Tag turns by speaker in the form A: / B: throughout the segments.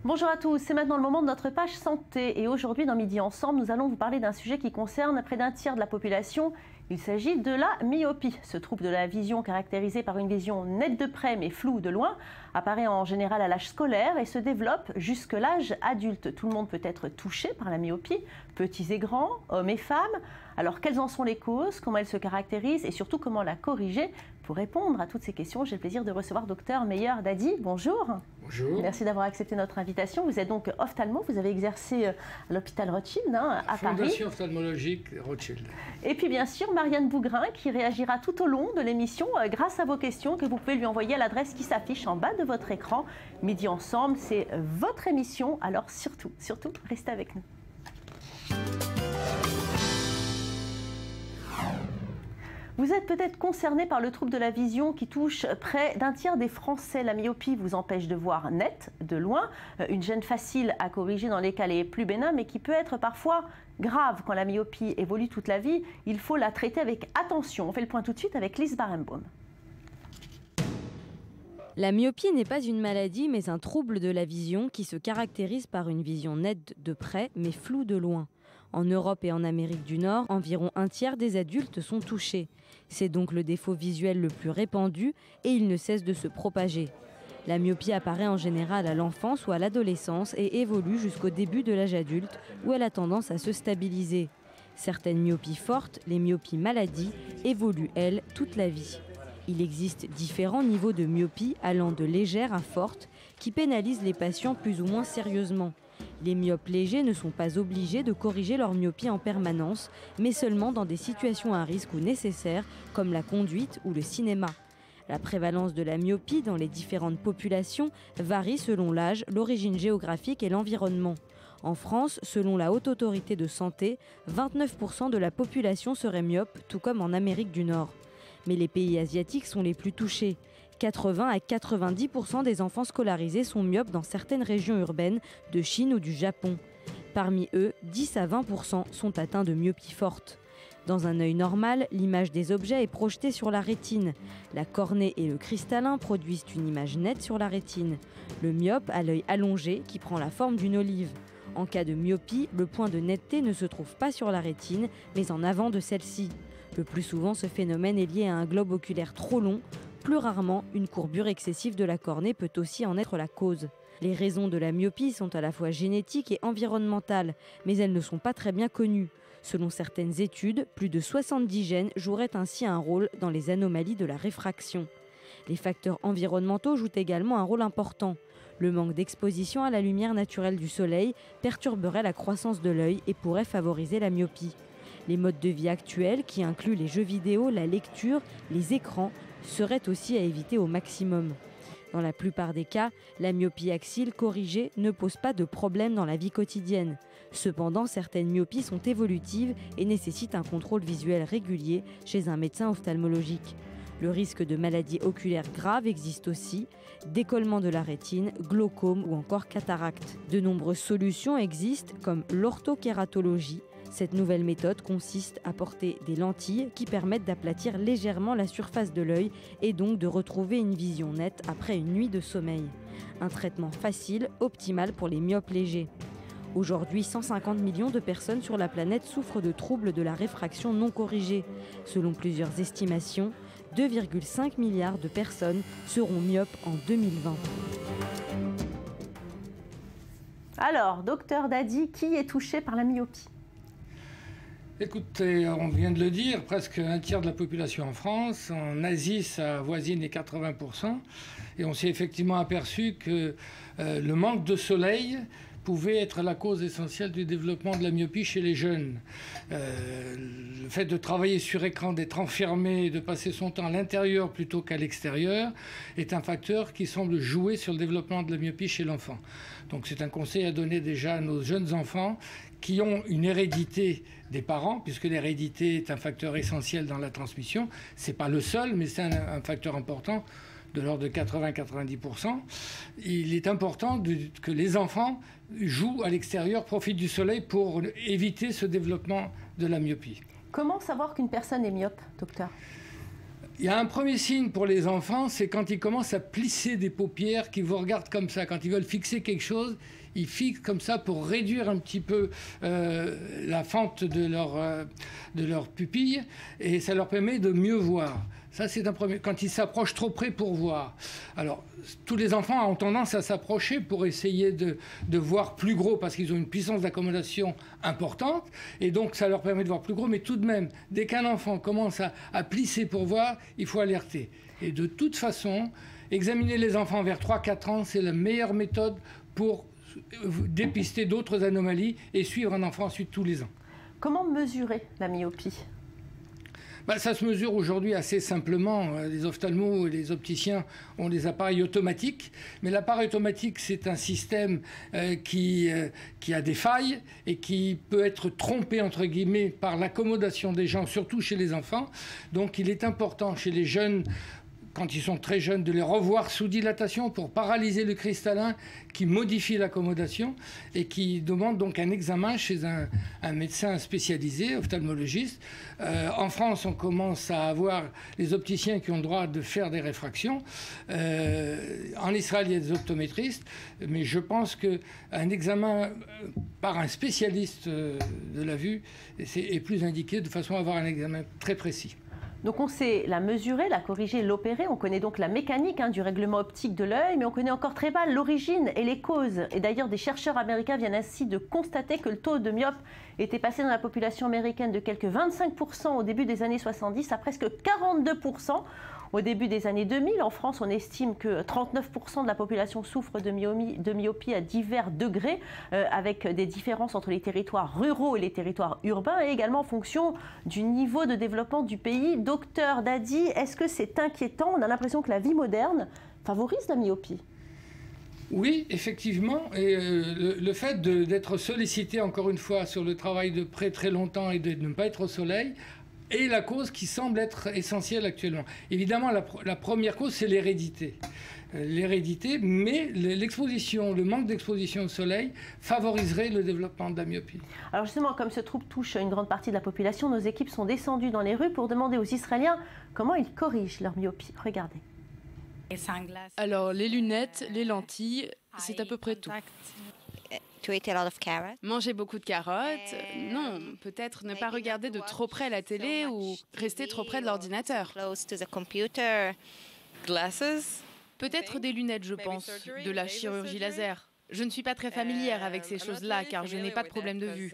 A: Bonjour à tous, c'est maintenant le moment de notre page santé et aujourd'hui dans Midi Ensemble, nous allons vous parler d'un sujet qui concerne près d'un tiers de la population. Il s'agit de la myopie. Ce trouble de la vision caractérisé par une vision nette de près mais floue de loin apparaît en général à l'âge scolaire et se développe jusque l'âge adulte. Tout le monde peut être touché par la myopie, petits et grands, hommes et femmes. Alors quelles en sont les causes, comment elle se caractérise et surtout comment la corriger? Pour répondre à toutes ces questions, j'ai le plaisir de recevoir Dr Meyer Dadi. Bonjour.
B: Bonjour.
A: Merci d'avoir accepté notre invitation. Vous êtes donc ophtalmo, vous avez exercé à l'hôpital Rothschild à Paris.
B: Fondation ophtalmologique Rothschild.
A: Et puis bien sûr Marianne Bougrin qui réagira tout au long de l'émission grâce à vos questions que vous pouvez lui envoyer à l'adresse qui s'affiche en bas de votre écran. Midi Ensemble, c'est votre émission, alors surtout, restez avec nous. Vous êtes peut-être concerné par le trouble de la vision qui touche près d'un tiers des Français. La myopie vous empêche de voir net, de loin, une gêne facile à corriger dans les cas les plus bénins, mais qui peut être parfois grave quand la myopie évolue toute la vie. Il faut la traiter avec attention. On fait le point tout de suite avec Lise Barenbaum.
C: La myopie n'est pas une maladie, mais un trouble de la vision qui se caractérise par une vision nette de près, mais floue de loin. En Europe et en Amérique du Nord, environ un tiers des adultes sont touchés. C'est donc le défaut visuel le plus répandu et il ne cesse de se propager. La myopie apparaît en général à l'enfance ou à l'adolescence et évolue jusqu'au début de l'âge adulte où elle a tendance à se stabiliser. Certaines myopies fortes, les myopies maladies, évoluent, elles, toute la vie. Il existe différents niveaux de myopie allant de légère à forte qui pénalisent les patients plus ou moins sérieusement. Les myopes légers ne sont pas obligés de corriger leur myopie en permanence, mais seulement dans des situations à risque ou nécessaires, comme la conduite ou le cinéma. La prévalence de la myopie dans les différentes populations varie selon l'âge, l'origine géographique et l'environnement. En France, selon la Haute Autorité de Santé, 29% de la population serait myope, tout comme en Amérique du Nord. Mais les pays asiatiques sont les plus touchés. 80 à 90% des enfants scolarisés sont myopes dans certaines régions urbaines de Chine ou du Japon. Parmi eux, 10 à 20% sont atteints de myopie forte. Dans un œil normal, l'image des objets est projetée sur la rétine. La cornée et le cristallin produisent une image nette sur la rétine. Le myope a l'œil allongé qui prend la forme d'une olive. En cas de myopie, le point de netteté ne se trouve pas sur la rétine, mais en avant de celle-ci. Le plus souvent, ce phénomène est lié à un globe oculaire trop long. Plus rarement, une courbure excessive de la cornée peut aussi en être la cause. Les raisons de la myopie sont à la fois génétiques et environnementales, mais elles ne sont pas très bien connues. Selon certaines études, plus de 70 gènes joueraient ainsi un rôle dans les anomalies de la réfraction. Les facteurs environnementaux jouent également un rôle important. Le manque d'exposition à la lumière naturelle du soleil perturberait la croissance de l'œil et pourrait favoriser la myopie. Les modes de vie actuels, qui incluent les jeux vidéo, la lecture, les écrans, seraient aussi à éviter au maximum. Dans la plupart des cas, la myopie axiale corrigée ne pose pas de problème dans la vie quotidienne. Cependant, certaines myopies sont évolutives et nécessitent un contrôle visuel régulier chez un médecin ophtalmologique. Le risque de maladies oculaires graves existe aussi, décollement de la rétine, glaucome ou encore cataracte. De nombreuses solutions existent comme l'orthokératologie. Cette nouvelle méthode consiste à porter des lentilles qui permettent d'aplatir légèrement la surface de l'œil et donc de retrouver une vision nette après une nuit de sommeil. Un traitement facile, optimal pour les myopes légers. Aujourd'hui, 150 millions de personnes sur la planète souffrent de troubles de la réfraction non corrigée. Selon plusieurs estimations, 2,5 milliards de personnes seront myopes en 2020.
A: Alors, docteur Dadi, qui est touché par la myopie ?
B: Écoutez, on vient de le dire, presque un tiers de la population en France. En Asie, ça avoisine les 80%. Et on s'est effectivement aperçu que le manque de soleil pouvait être la cause essentielle du développement de la myopie chez les jeunes. Le fait de travailler sur écran, d'être enfermé, de passer son temps à l'intérieur plutôt qu'à l'extérieur est un facteur qui semble jouer sur le développement de la myopie chez l'enfant. Donc c'est un conseil à donner déjà à nos jeunes enfants qui ont une hérédité des parents, puisque l'hérédité est un facteur essentiel dans la transmission. C'est pas le seul, mais c'est un facteur important de l'ordre de 80-90%. Il est important que les enfants jouent à l'extérieur, profitent du soleil pour éviter ce développement de la myopie.
A: Comment savoir qu'une personne est myope, docteur ?
B: Il y a un premier signe pour les enfants, c'est quand ils commencent à plisser des paupières, qu'ils vous regardent comme ça. Quand ils veulent fixer quelque chose, ils fixent comme ça pour réduire un petit peu la fente de leur pupille, et ça leur permet de mieux voir. Ça, c'est un premier. Quand ils s'approchent trop près pour voir. Alors, tous les enfants ont tendance à s'approcher pour essayer de voir plus gros, parce qu'ils ont une puissance d'accommodation importante, et donc ça leur permet de voir plus gros. Mais tout de même, dès qu'un enfant commence à plisser pour voir, il faut alerter. Et de toute façon, examiner les enfants vers 3-4 ans, c'est la meilleure méthode pour dépister d'autres anomalies et suivre un enfant ensuite tous les ans.
A: Comment mesurer la myopie ?
B: Ça se mesure aujourd'hui assez simplement. Les ophtalmos et les opticiens ont des appareils automatiques. Mais l'appareil automatique, c'est un système qui a des failles et qui peut être trompé, entre guillemets, par l'accommodation des gens, surtout chez les enfants. Donc il est important chez les jeunes, quand ils sont très jeunes, de les revoir sous dilatation pour paralyser le cristallin qui modifie l'accommodation et qui demande donc un examen chez un médecin spécialisé, ophtalmologiste. En France, on commence à avoir les opticiens qui ont le droit de faire des réfractions. En Israël, il y a des optométristes, mais je pense qu'un examen par un spécialiste de la vue est plus indiqué, de façon à avoir un examen très précis.
A: Donc on sait la mesurer, la corriger, l'opérer. On connaît donc la mécanique du règlement optique de l'œil, mais on connaît encore très mal l'origine et les causes. Et d'ailleurs, des chercheurs américains viennent ainsi de constater que le taux de myopes était passé dans la population américaine de quelques 25% au début des années 70 à presque 42% au début des années 2000. En France, on estime que 39% de la population souffre de myopie à divers degrés, avec des différences entre les territoires ruraux et les territoires urbains, et également en fonction du niveau de développement du pays. Docteur Dadi, est-ce que c'est inquiétant? On a l'impression que la vie moderne favorise la myopie.
B: Oui, effectivement. Et le fait d'être sollicité, encore une fois, sur le travail de près très longtemps et de ne pas être au soleil, est la cause qui semble être essentielle actuellement. Évidemment, la première cause, c'est l'hérédité. L'hérédité, mais l'exposition, le manque d'exposition au soleil favoriserait le développement de la myopie.
A: Alors justement, comme ce trouble touche une grande partie de la population, nos équipes sont descendues dans les rues pour demander aux Israéliens comment ils corrigent leur myopie. Regardez.
D: Alors, les lunettes, les lentilles, c'est à peu près tout. Manger beaucoup de carottes, non, peut-être ne pas regarder de trop près la télé ou rester trop près de l'ordinateur. Peut-être des lunettes, je pense, de la chirurgie laser. Je ne suis pas très familière avec ces choses-là car je n'ai pas de problème de vue.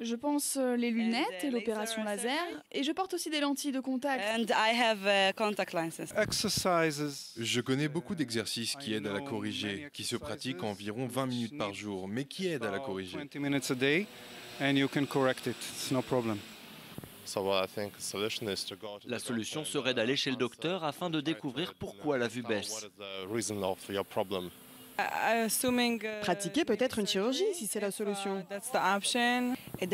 E: Je pense les lunettes et l'opération laser, et je porte aussi des lentilles de contact.
F: Je connais beaucoup d'exercices qui aident à la corriger, qui se pratiquent environ 20 minutes par jour, mais qui aident à la corriger.
G: La solution serait d'aller chez le docteur afin de découvrir pourquoi la vue baisse.
H: Pratiquer peut-être une chirurgie si c'est la solution.
I: Il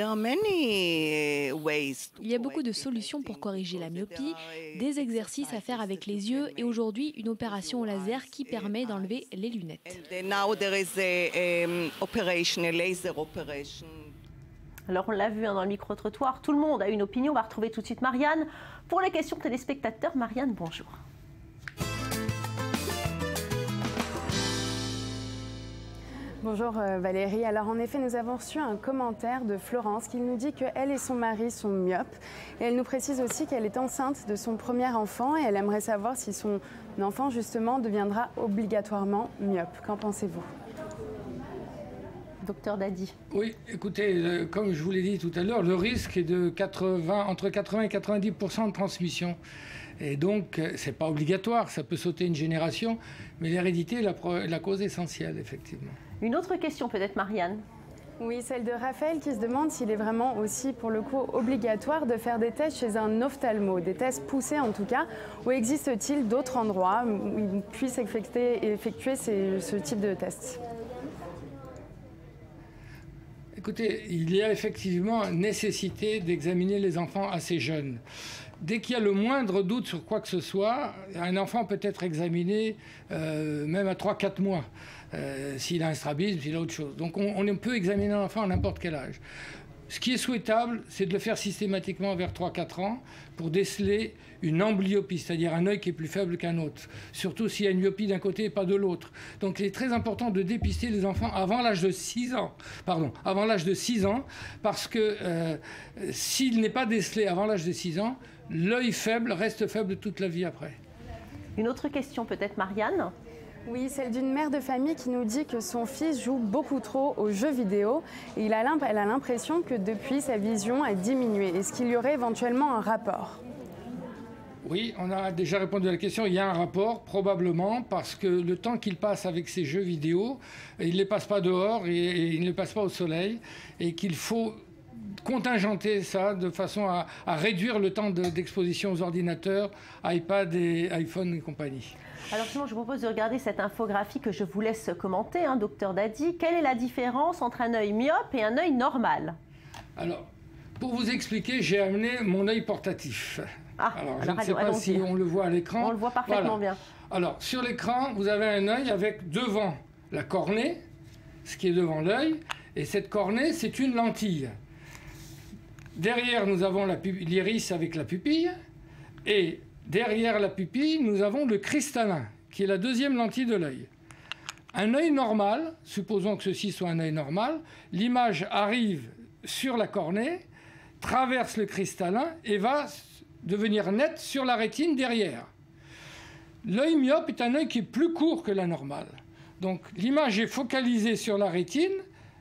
I: y a beaucoup de solutions pour corriger la myopie, des exercices à faire avec les yeux et aujourd'hui une opération au laser qui permet d'enlever les lunettes.
A: Alors on l'a vu dans le micro-trottoir, tout le monde a une opinion. On va retrouver tout de suite Marianne pour les questions téléspectateurs. Marianne, bonjour.
J: Bonjour Valérie. Alors en effet, nous avons reçu un commentaire de Florence qui nous dit qu'elle et son mari sont myopes. Et elle nous précise aussi qu'elle est enceinte de son premier enfant et elle aimerait savoir si son enfant justement deviendra obligatoirement myope. Qu'en pensez-vous?
A: Docteur Dadi.
B: Oui, écoutez, comme je vous l'ai dit tout à l'heure, le risque est de entre 80 et 90% de transmission. Et donc, ce n'est pas obligatoire, ça peut sauter une génération, mais l'hérédité est la cause essentielle, effectivement.
A: Une autre question peut-être, Marianne?
J: Oui, celle de Raphaël qui se demande s'il est vraiment aussi, pour le coup, obligatoire de faire des tests chez un ophtalmo, des tests poussés en tout cas, ou existe-t-il d'autres endroits où il puisse effectuer ce type de tests?
B: Écoutez, il y a effectivement nécessité d'examiner les enfants assez jeunes. Dès qu'il y a le moindre doute sur quoi que ce soit, un enfant peut être examiné même à 3-4 mois, s'il a un strabisme, s'il a autre chose. Donc on peut examiner un enfant à n'importe quel âge. Ce qui est souhaitable, c'est de le faire systématiquement vers 3-4 ans pour déceler une amblyopie, c'est-à-dire un œil qui est plus faible qu'un autre, surtout s'il y a une myopie d'un côté et pas de l'autre. Donc il est très important de dépister les enfants avant l'âge de 6 ans, parce que s'il n'est pas décelé avant l'âge de 6 ans, l'œil faible reste faible toute la vie après.
A: Une autre question peut-être, Marianne ?
J: Oui, celle d'une mère de famille qui nous dit que son fils joue beaucoup trop aux jeux vidéo. Et elle a l'impression que depuis, sa vision a diminué. Est-ce qu'il y aurait éventuellement un rapport ?
B: Oui, on a déjà répondu à la question. Il y a un rapport, probablement, parce que le temps qu'il passe avec ces jeux vidéo, il ne les passe pas dehors et il ne les passe pas au soleil. Et qu'il faut contingenter ça de façon à réduire le temps d'exposition aux ordinateurs, iPad et iPhone et compagnie.
A: Alors justement, je vous propose de regarder cette infographie que je vous laisse commenter, hein, docteur Dady. Quelle est la différence entre un œil myope et un œil normal?
B: Alors, pour vous expliquer, j'ai amené mon œil portatif. Alors, je ne sais pas si on le voit à l'écran.
A: On le voit parfaitement bien.
B: Alors, sur l'écran, vous avez un œil avec devant la cornée, ce qui est devant l'œil, et cette cornée, c'est une lentille. Derrière, nous avons l'iris avec la pupille, et derrière la pupille, nous avons le cristallin, qui est la deuxième lentille de l'œil. Un œil normal, supposons que ceci soit un œil normal, l'image arrive sur la cornée, traverse le cristallin et va devenir nette sur la rétine derrière. L'œil myope est un œil qui est plus court que la normale. Donc l'image est focalisée sur la rétine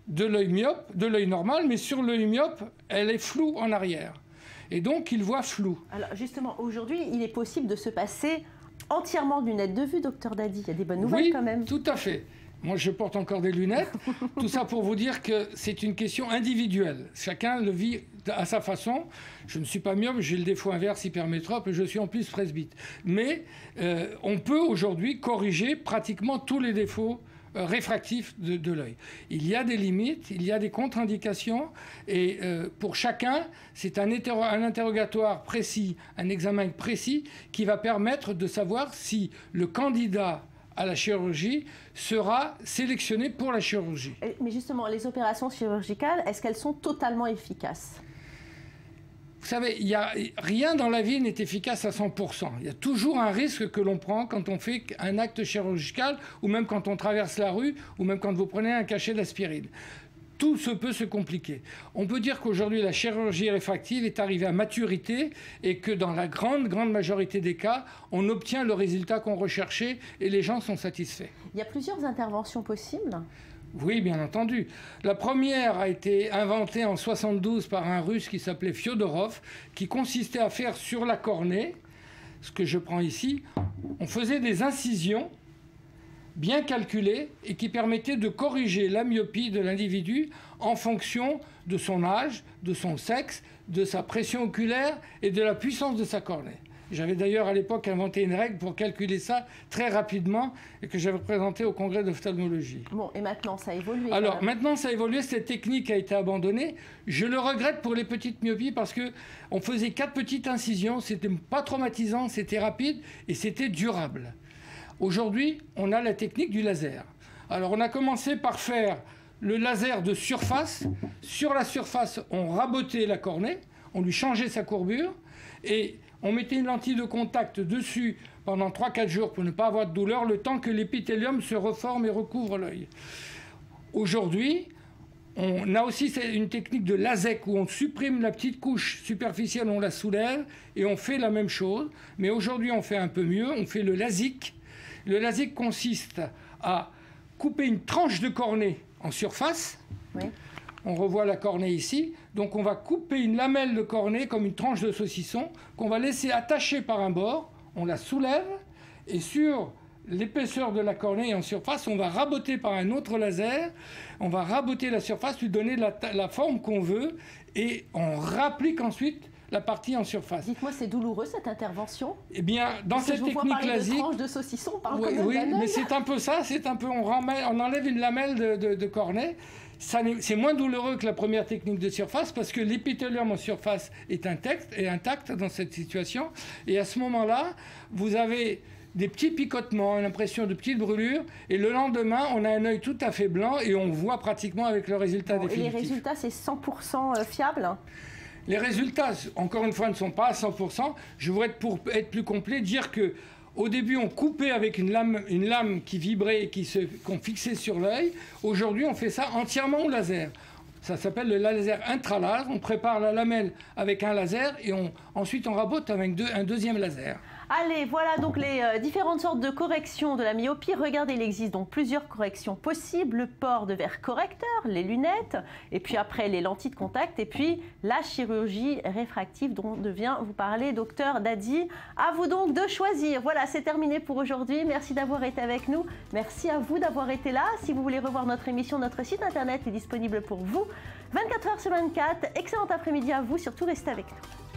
B: de l'œil myope, de l'œil normal, mais sur l'œil myope, elle est floue en arrière. Et donc il voit flou.
A: Alors justement, aujourd'hui, il est possible de se passer entièrement de lunettes de vue, docteur Dady. Il y a des bonnes nouvelles quand même.
B: Oui, tout à fait. Moi, je porte encore des lunettes. Tout ça pour vous dire que c'est une question individuelle. Chacun le vit à sa façon. Je ne suis pas myope, j'ai le défaut inverse hypermétrope et je suis en plus presbyte. Mais on peut aujourd'hui corriger pratiquement tous les défauts réfractifs de l'œil. Il y a des limites, il y a des contre-indications et pour chacun, c'est un interrogatoire précis, un examen précis qui va permettre de savoir si le candidat à la chirurgie sera sélectionné pour la chirurgie.
A: Mais justement, les opérations chirurgicales, est-ce qu'elles sont totalement efficaces ?
B: Vous savez, rien dans la vie n'est efficace à 100%. Il y a toujours un risque que l'on prend quand on fait un acte chirurgical, ou même quand on traverse la rue, ou même quand vous prenez un cachet d'aspirine. Tout peut se compliquer. On peut dire qu'aujourd'hui, la chirurgie réfractive est arrivée à maturité et que dans la grande majorité des cas, on obtient le résultat qu'on recherchait et les gens sont satisfaits.
A: Il y a plusieurs interventions possibles ?
B: Oui, bien entendu. La première a été inventée en 1972 par un Russe qui s'appelait Fyodorov, qui consistait à faire sur la cornée, ce que je prends ici, on faisait des incisions bien calculé et qui permettait de corriger la myopie de l'individu en fonction de son âge, de son sexe, de sa pression oculaire et de la puissance de sa cornée. J'avais d'ailleurs à l'époque inventé une règle pour calculer ça très rapidement et que j'avais présenté au congrès d'ophtalmologie.
A: Bon, et maintenant ça a évolué.
B: Alors maintenant ça a évolué, cette technique a été abandonnée. Je le regrette pour les petites myopies parce qu'on faisait 4 petites incisions, c'était pas traumatisant, c'était rapide et c'était durable. Aujourd'hui, on a la technique du laser. Alors, on a commencé par faire le laser de surface. Sur la surface, on rabotait la cornée, on lui changeait sa courbure et on mettait une lentille de contact dessus pendant 3-4 jours pour ne pas avoir de douleur, le temps que l'épithélium se reforme et recouvre l'œil. Aujourd'hui, on a aussi une technique de LASIK où on supprime la petite couche superficielle, on la soulève et on fait la même chose. Mais aujourd'hui, on fait un peu mieux, on fait le LASIK. Le LASIK consiste à couper une tranche de cornée en surface. Oui. On revoit la cornée ici. Donc on va couper une lamelle de cornée comme une tranche de saucisson qu'on va laisser attacher par un bord. On la soulève et sur l'épaisseur de la cornée en surface, on va raboter par un autre laser. On va raboter la surface, lui donner la forme qu'on veut et on rapplique ensuite la partie en surface.
A: Dites-moi, c'est douloureux cette intervention?
B: Eh bien, dans cette technique LASIK,
A: de tranche de saucisson, on parle
B: oui, mais c'est un peu ça. C'est un peu, on enlève une lamelle de cornée. C'est moins douloureux que la première technique de surface parce que l'épithélium en surface est intact dans cette situation. Et à ce moment-là, vous avez des petits picotements, l'impression de petites brûlures, et le lendemain, on a un œil tout à fait blanc et on voit pratiquement avec le résultat définitif.
A: Et les résultats, c'est 100% fiable?
B: Les résultats, encore une fois, ne sont pas à 100%. Je voudrais, pour être plus complet, dire que au début, on coupait avec une lame qui vibrait et qu'on fixait sur l'œil. Aujourd'hui, on fait ça entièrement au laser. Ça s'appelle le laser intralaser. On prépare la lamelle avec un laser et ensuite on rabote avec un deuxième laser.
A: Allez, voilà donc les différentes sortes de corrections de la myopie. Regardez, il existe donc plusieurs corrections possibles. Le port de verre correcteur, les lunettes, et puis après les lentilles de contact, et puis la chirurgie réfractive dont vient vous parler docteur Dadi. À vous donc de choisir. Voilà, c'est terminé pour aujourd'hui. Merci d'avoir été avec nous. Merci à vous d'avoir été là. Si vous voulez revoir notre émission, notre site internet est disponible pour vous 24 h sur 24. Excellent après-midi à vous. Surtout, restez avec nous.